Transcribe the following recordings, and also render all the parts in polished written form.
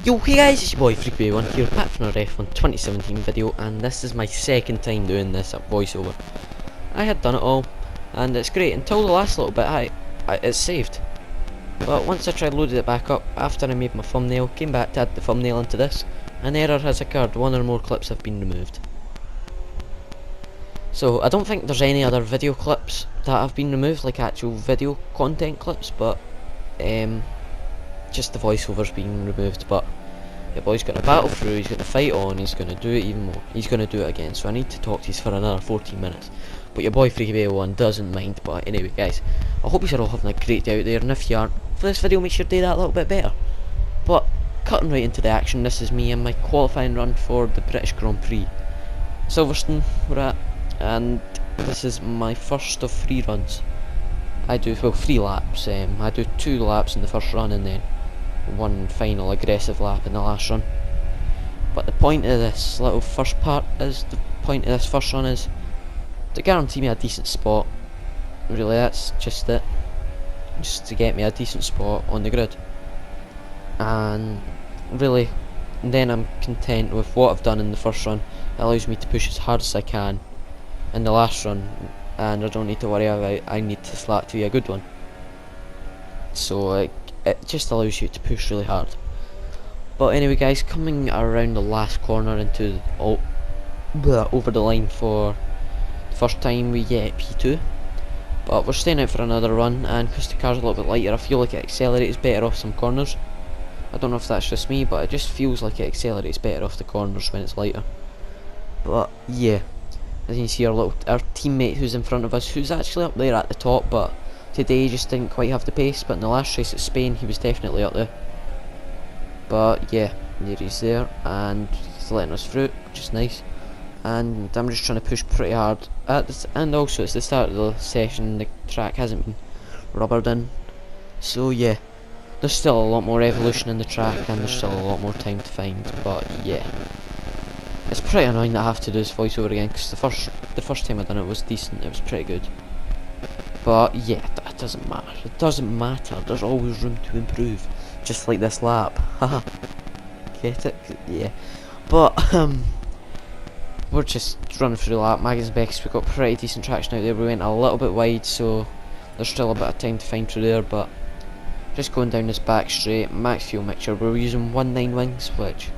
Yo, hey guys, it's your boy FreakBay1 here, back from our F1 2017 video, and this is my second time doing this at voiceover. I had done it all, and it's great until the last little bit. It's saved. But once I tried loading it back up, after I made my thumbnail, came back to add the thumbnail into this, an error has occurred. One or more clips have been removed. So I don't think there's any other video clips that have been removed, like actual video content clips, but just the voiceover's been removed. But your boy's going to battle through, he's going to fight on, he's going to do it even more, he's going to do it again, so I need to talk to you for another 14 minutes. But your boy FreakBay1 doesn't mind. But anyway guys, I hope you're all having a great day out there, and if you aren't, this video makes your day that little bit better. But cutting right into the action, this is me and my qualifying run for the British Grand Prix. Silverstone we're at, and this is my first of 3 runs. I do, well, 3 laps. I do 2 laps in the first run and then 1 final aggressive lap in the last run. But the point of this little first part is, the point of this first run is to guarantee me a decent spot. Really, that's just it. Just to get me a decent spot on the grid. And really, then I'm content with what I've done in the first run. It allows me to push as hard as I can in the last run, and I don't need to worry about I need to slack to be a good one. So it just allows you to push really hard. But anyway guys, coming around the last corner into over the line for the first time, we get P2. But we're staying out for another run, and because the car's a little bit lighter, I feel like it accelerates better off some corners. I don't know if that's just me, but it just feels like it accelerates better off the corners when it's lighter. But yeah, as you can see, our teammate who's in front of us, who's actually up there at the top, but today he just didn't quite have the pace. But in the last race at Spain, he was definitely up there. But yeah, there he's there, and he's letting us through, which is nice. And I'm just trying to push pretty hard at this, and also it's the start of the session, the track hasn't been rubbered in, so yeah, there's still a lot more evolution in the track, and there's still a lot more time to find. But yeah, it's pretty annoying that I have to do this voiceover again, because the first time I done it was decent, it was pretty good. But yeah, that doesn't matter, it doesn't matter, there's always room to improve, just like this lap. Haha, get it? Yeah. But we're just running through the lap. Magnussen, we've got pretty decent traction out there. We went a little bit wide, so there's still a bit of time to find through there. But just going down this back straight, max fuel mixture, we're using 1.9 wings, which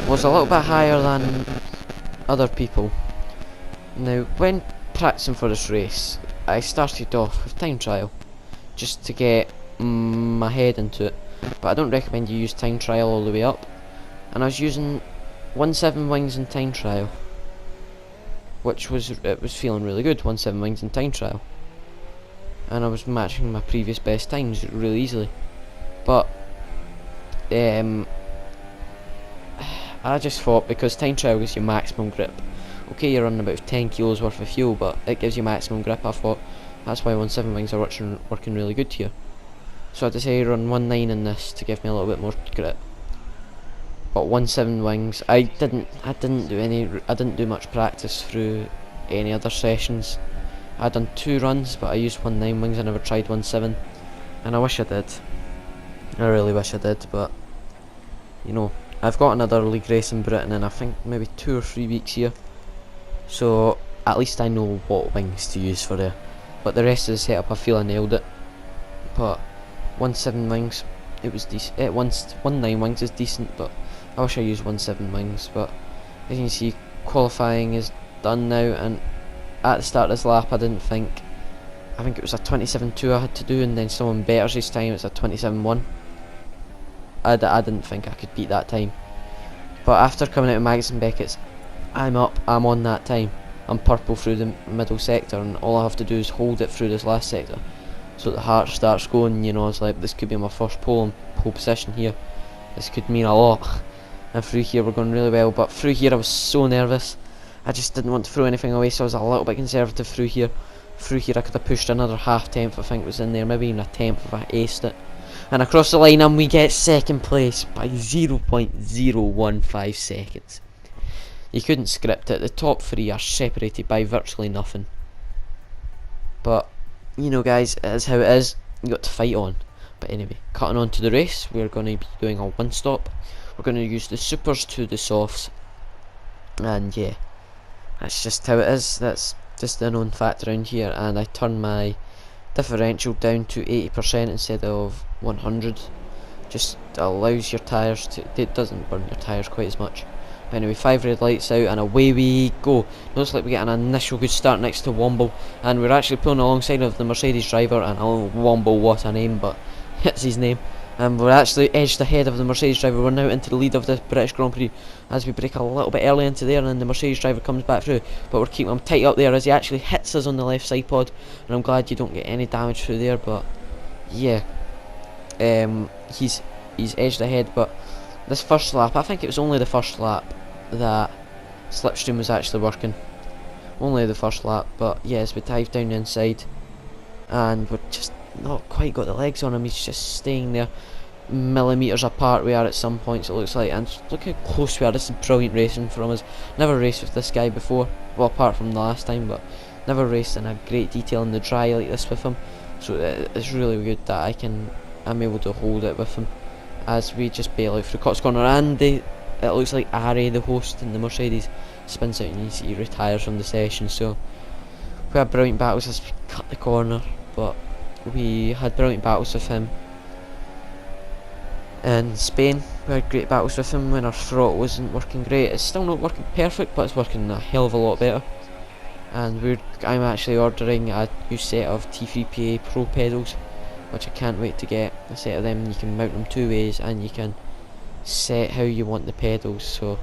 was a little bit higher than other people. Now, when practicing for this race, I started off with time trial, just to get my head into it. But I don't recommend you use time trial all the way up. And I was using 1.7 wings in time trial, which was feeling really good. 1.7 wings in time trial, and I was matching my previous best times really easily. But I just thought, because time trial gives you maximum grip. Okay, you're running about 10 kilos worth of fuel, but it gives you maximum grip. I thought that's why 1.7 wings are working really good here. So I decided to run 1.9 in this to give me a little bit more grip. But 1.7 wings, I didn't do much practice through any other sessions. I'd done 2 runs, but I used 1.9 wings. I never tried 1.7, and I wish I did. I really wish I did, but you know, I've got another league race in Britain in I think maybe 2 or 3 weeks here, so at least I know what wings to use for there. But the rest of the setup, I feel I nailed it. But 1.7 wings, it was decent. 1.9 wings is decent, but I wish I used 1.7 wings. But as you can see, qualifying is done now, and at the start of this lap I think it was a 27.2 I had to do, and then someone betters his time, it's a 27.1. I didn't think I could beat that time. But after coming out of Magnussen, I'm on that time. I'm purple through the middle sector, and all I have to do is hold it through this last sector. So the heart starts going, you know, it's like, this could be my first pole position here. This could mean a lot. And through here we're going really well, but through here I was so nervous. I just didn't want to throw anything away, so I was a little bit conservative through here. Through here I could have pushed another half-tenth, I think was in there, maybe even a tenth if I aced it. And across the line, and we get second place by 0.015 seconds. You couldn't script it. The top 3 are separated by virtually nothing. But you know guys, it is how it is. You got to fight on. But anyway, cutting on to the race, we're going to be doing a one stop. We're going to use the supers to the softs, and yeah, that's just how it is. That's just the known fact around here. And I turn my differential down to 80% instead of 100. Just allows your tyres to, it doesn't burn your tyres quite as much. But anyway, 5 red lights out and away we go. Looks like we get an initial good start next to Womble, and we're actually pulling alongside of the Mercedes driver, and oh, Womble, what a name, but it's his name. And we're actually edged ahead of the Mercedes driver. We're now into the lead of the British Grand Prix as we break a little bit early into there, and then the Mercedes driver comes back through, but we're keeping him tight up there as he actually hits us on the left side pod, and I'm glad you don't get any damage through there. But yeah, he's edged ahead. But this first lap, I think it was only the first lap that slipstream was actually working, only the first lap. But yes, we dive down the inside and we're just not quite got the legs on him. He's just staying there, millimeters apart we are at some points, it looks like. And look how close we are. This is brilliant racing from us. Never raced with this guy before, well, apart from the last time, but never raced in a great detail in the dry like this with him. So it's really good that I'm able to hold it with him as we just bail out through Cox Corner. And it looks like Ari, the host in the Mercedes, spins out and you see he retires from the session. So we had brilliant battles as we cut the corner, but we had brilliant battles with him in Spain. We had great battles with him when our throttle wasn't working great. It's still not working perfect, but it's working a hell of a lot better. And I'm actually ordering a new set of T3PA Pro pedals, which I can't wait to get. A set of them, you can mount them 2 ways and you can set how you want the pedals. So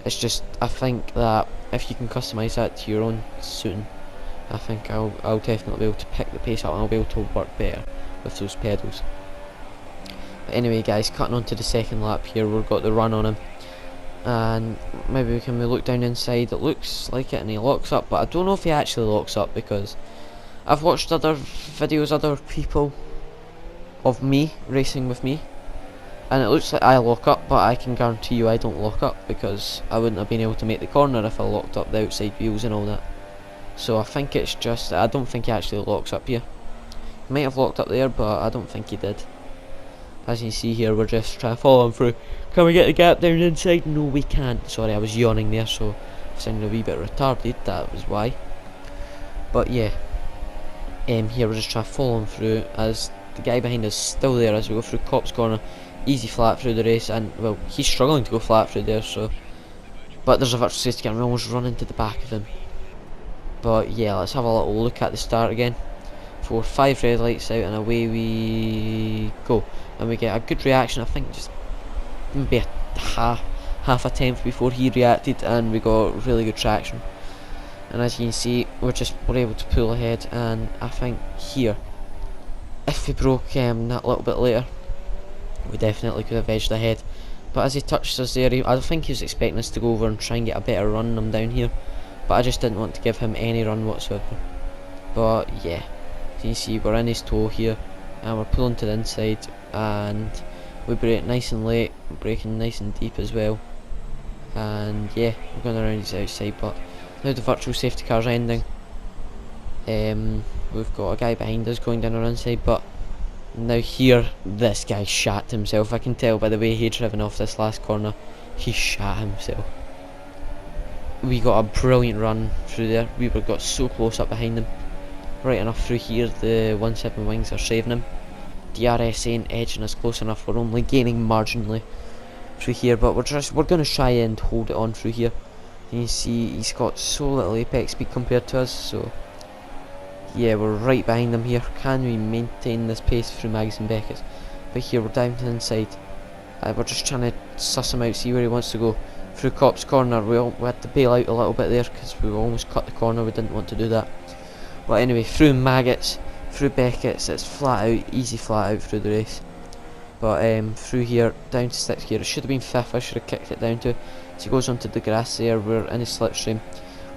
it's just, I think that if you can customise that to your own suiting, I think I'll definitely be able to pick the pace up and I'll be able to work better with those pedals. But anyway guys, cutting on to the second lap here, we've got the run on him, and maybe we look down inside. It looks like it and he locks up, but I don't know if he actually locks up, because I've watched other videos, other people of me racing with me, and it looks like I lock up, but I can guarantee you I don't lock up, because I wouldn't have been able to make the corner if I locked up the outside wheels and all that. So I think it's just, I don't think he actually locks up here. He might have locked up there, but I don't think he did. As you see here, we're just trying to follow him through. Can we get the gap down the inside? No, we can't. Sorry, I was yawning there, so I sounded a wee bit retarded, that was why. But yeah, here we're just trying to follow him through as the guy behind us is still there as we go through Copse Corner. Easy flat through the race, and well, he's struggling to go flat through there, so. But there's a virtual safety car and we almost run into the back of him. But yeah, let's have a little look at the start again. 5 red lights out and away we go. And we get a good reaction, I think just maybe a half a tenth before he reacted, and we got really good traction. And as you can see, we're able to pull ahead, and I think here, if we broke that little bit later, we definitely could have edged ahead. But as he touched us there, I think he was expecting us to go over and try and get a better run on him down here, but I just didn't want to give him any run whatsoever. But yeah, as you can see, we're in his toe here, and we're pulling to the inside, and we brake nice and late, braking nice and deep as well. And yeah, we're going around his outside, but now the virtual safety car's ending. We've got a guy behind us going down our inside, but now here, this guy shat himself. I can tell by the way he driven off this last corner, he shat himself. We got a brilliant run through there. We got so close up behind him. Right enough through here, the 1-7 wings are saving him. DRS ain't edging us close enough. We're only gaining marginally through here, but we're going to try and hold it on through here. You see, he's got so little apex speed compared to us, so yeah, we're right behind him here. Can we maintain this pace through Mags and Beckett's? But here we're down to the inside. We're just trying to suss him out, see where he wants to go. Through Copse Corner, we had to bail out a little bit there because we almost cut the corner. We didn't want to do that. But anyway, through Maggots, through Beckett's, it's flat out, easy flat out through the race. But through here, down to 6th gear, it should have been 5th, I should have kicked it down to. So he goes onto the grass there, we're in his slipstream.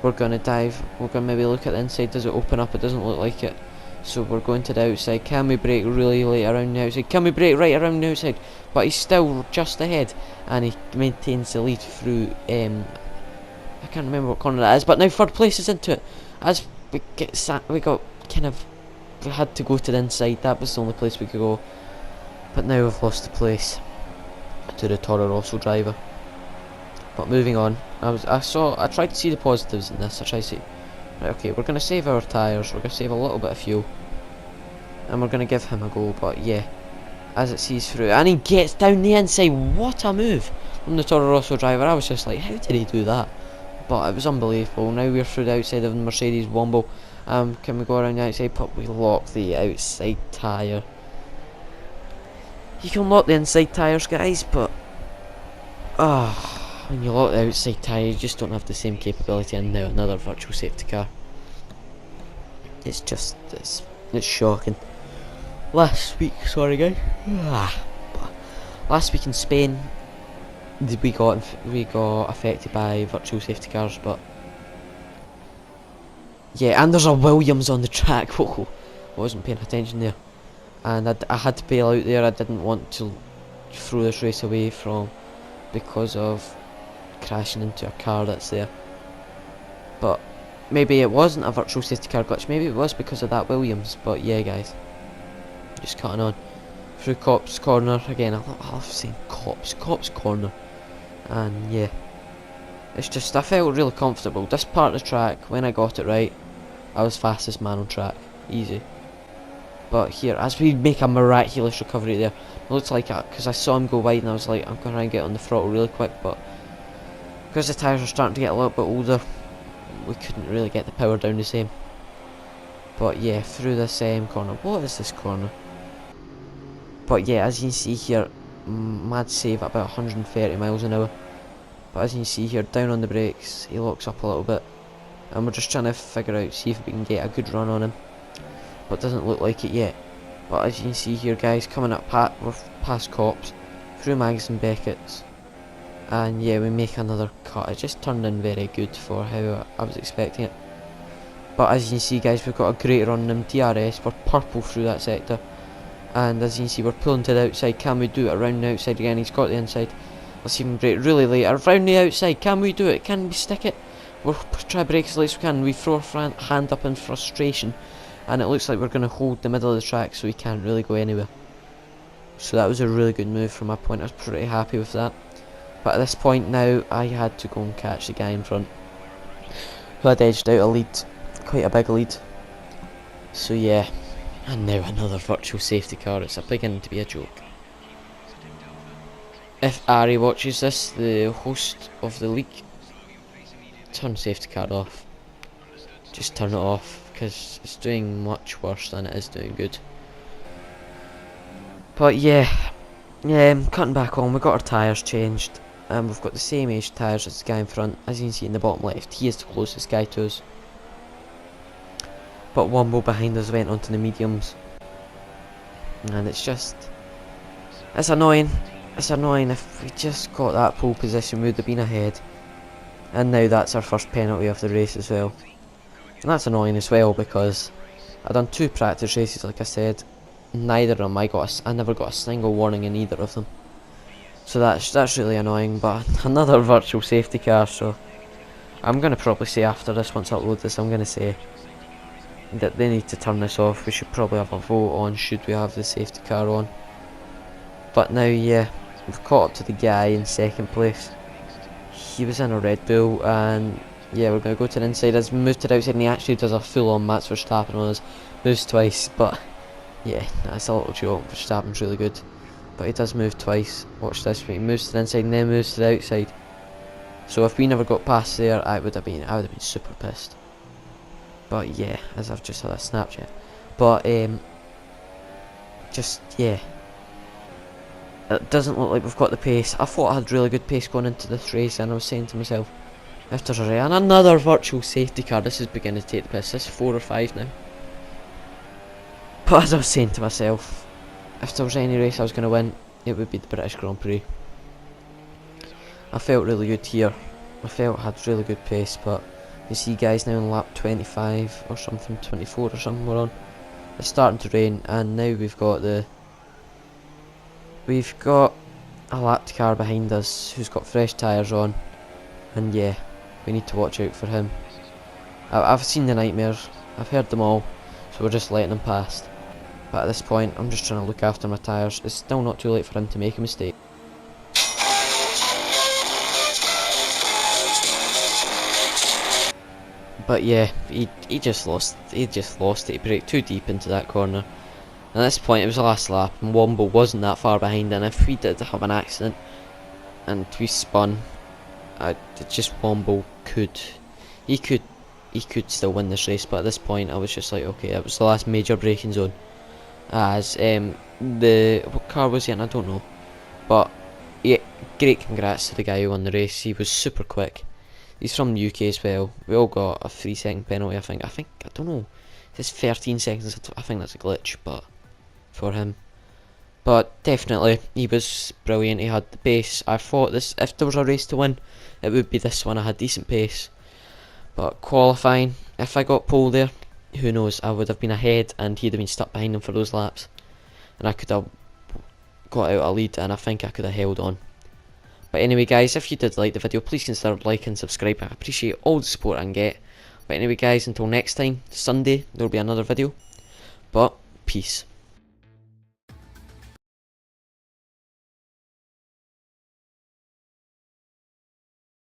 We're going to dive, we're going to maybe look at the inside. Does it open up? It doesn't look like it. So we're going to the outside. Can we brake really late around the outside? Can we brake right around the outside? But he's still just ahead, and he maintains the lead through, I can't remember what corner that is, but now 3rd place is into it. As we had to go to the inside, that was the only place we could go. But now we've lost the place to the Toro Rosso driver. But moving on, I tried to see the positives in this. I tried to see, right, okay, we're going to save our tyres, we're going to save a little bit of fuel, and we're going to give him a go. But yeah, as it sees through, and he gets down the inside. What a move from the Toro Rosso driver. I was just like, how did he do that? But it was unbelievable. Now we're through the outside of the Mercedes Womble. Can we go around the outside? But we lock the outside tyre. You can lock the inside tyres, guys, but when you lock the outside tyre, you just don't have the same capability. And now another virtual safety car. It's just, it's shocking. Last week, sorry guys. Last week in Spain, we got affected by virtual safety cars, but yeah, and there's a Williams on the track. Whoa, I wasn't paying attention there, and I had to bail out there. I didn't want to throw this race away because of crashing into a car that's there. But maybe it wasn't a virtual safety car glitch. Maybe it was because of that Williams. But yeah, guys, just cutting on through Cops Corner again. I love saying Cops Corner. And yeah, it's just, I felt really comfortable. This part of the track, when I got it right, I was fastest man on track, easy. But here, as we make a miraculous recovery there, it looks like, because I saw him go wide and I was like, I'm going to try and get on the throttle really quick, but because the tyres are starting to get a little bit older, we couldn't really get the power down the same. But yeah, through this corner. What is this corner? But yeah, as you can see here, mad save at about 130 miles an hour. But as you can see here, down on the brakes, he locks up a little bit, and we're just trying to figure out, see if we can get a good run on him. But it doesn't look like it yet. But as you can see here, guys, coming up, we're past Cops, through Mags and Beckett's, and yeah, we make another cut. It just turned in very good for how I was expecting it. But as you can see, guys, we've got a great run on him. DRS, we're purple through that sector. And as you can see, we're pulling to the outside. Can we do it around the outside again? He's got the inside. Let's see him brake really late. Around the outside. Can we do it? Can we stick it? We'll try brake as late as we can. We throw our hand up in frustration. And it looks like we're going to hold the middle of the track, so we can't really go anywhere. So that was a really good move from my point. I was pretty happy with that. But at this point now, I had to go and catch the guy in front, who had edged out a lead. Quite a big lead. So yeah. And now another virtual safety car. It's beginning to be a joke. If Ari watches this, the host of the league, turn safety car off. Just turn it off, because it's doing much worse than it is doing good. But yeah, cutting back on, we've got our tyres changed. We've got the same age tyres as the guy in front. As you can see in the bottom left, he is the closest guy to us. But Womble behind us went onto the mediums. And it's just, it's annoying. It's annoying. If we just got that pole position, we would have been ahead. And now that's our first penalty of the race as well. And that's annoying as well, because I done 2 practice races, like I said. Neither of them, I never got a single warning in either of them. So that's really annoying. But another virtual safety car, so I'm going to probably say after this, once I upload this, I'm going to say that they need to turn this off. We should probably have a vote on should we have the safety car on. But now, yeah, we've caught up to the guy in second place. He was in a Red Bull, and yeah, we're going to go to the inside. As we move to the outside, and he actually does a full-on Max Verstappen on us. Moves twice, but yeah, that's a little joke. Verstappen's really good, but he does move twice. Watch this, he moves to the inside and then moves to the outside. So if we never got past there, I would have been super pissed. But yeah, as I've just had a Snapchat. But just yeah, it doesn't look like we've got the pace. I thought I had really good pace going into this race, and I was saying to myself, if there's a race, and another virtual safety car, this is beginning to take the piss. This is 4 or 5 now. But as I was saying to myself, if there was any race I was going to win, it would be the British Grand Prix. I felt really good here. I felt I had really good pace, but you see guys now in lap 25 or something, 24 or something we're on. It's starting to rain, and now we've got a lapped car behind us who's got fresh tyres on, and yeah, we need to watch out for him. I've seen the nightmares, I've heard them all, so we're just letting them past. But at this point, I'm just trying to look after my tyres. It's still not too late for him to make a mistake. But yeah, he just lost it. He braked too deep into that corner. And at this point, it was the last lap, and Womble wasn't that far behind. And if we did have an accident and we spun, Womble he could still win this race. But at this point, I was just like, okay, it was the last major braking zone. As what car was he in? I don't know. But yeah, great congrats to the guy who won the race. He was super quick. He's from the UK as well. We all got a 3-second penalty, I think. I don't know. It's 13 seconds. I think that's a glitch, but for him. But definitely, he was brilliant. He had the pace. I thought if there was a race to win, it would be this one. I had decent pace. But qualifying, if I got pole there, who knows? I would have been ahead, and he'd have been stuck behind him for those laps, and I could have got out a lead, and I think I could have held on. But anyway guys, if you did like the video, please consider liking and subscribing. I appreciate all the support I can get. But anyway guys, until next time, Sunday, there will be another video. But, peace.